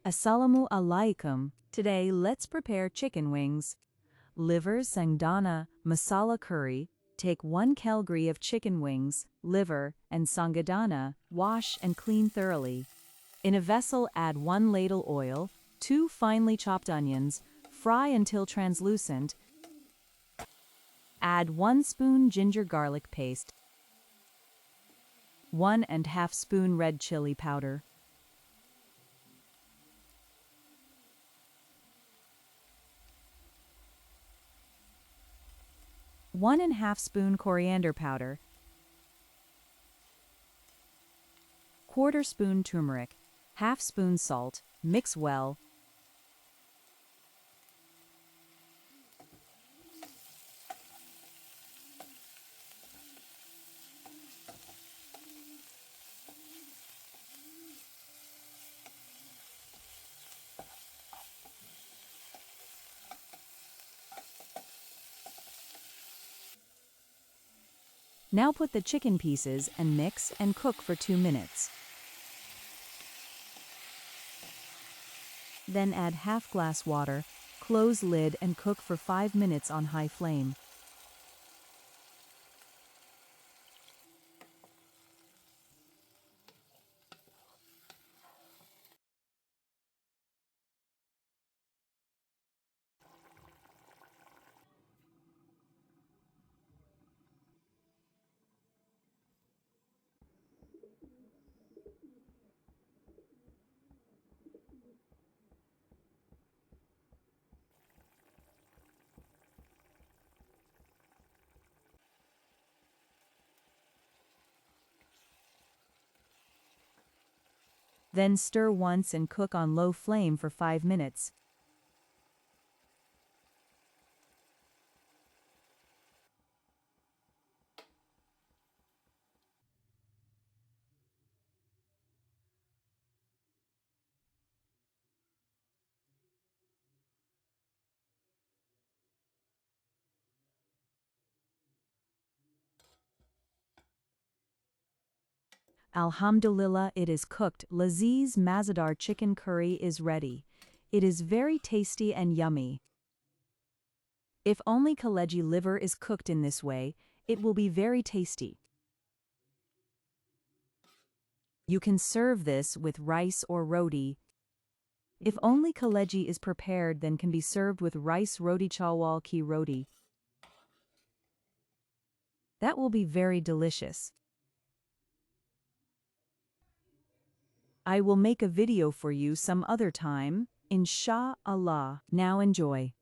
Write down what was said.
Assalamu alaikum. Today, let's prepare chicken wings. Liver, Sangdana, masala curry. Take 1 kg of chicken wings, liver, and Sangdana, wash and clean thoroughly. In a vessel, add 1 ladle oil, 2 finely chopped onions, fry until translucent. Add 1 spoon ginger garlic paste, 1½ spoon red chili powder, 1½ spoon coriander powder, 1/4 spoon turmeric, 1/2 spoon salt, mix well. Now put the chicken pieces and mix and cook for 2 minutes. Then add 1/2 glass water, close lid and cook for 5 minutes on high flame. Then stir once and cook on low flame for 5 minutes. Alhamdulillah, it is cooked. Lazeez Mazedar chicken curry is ready. It is very tasty and yummy. If only kaleji liver is cooked in this way, it will be very tasty. You can serve this with rice or roti. If only kaleji is prepared, then can be served with rice roti chawal ki roti. That will be very delicious. I will make a video for you some other time, inshallah. Now enjoy.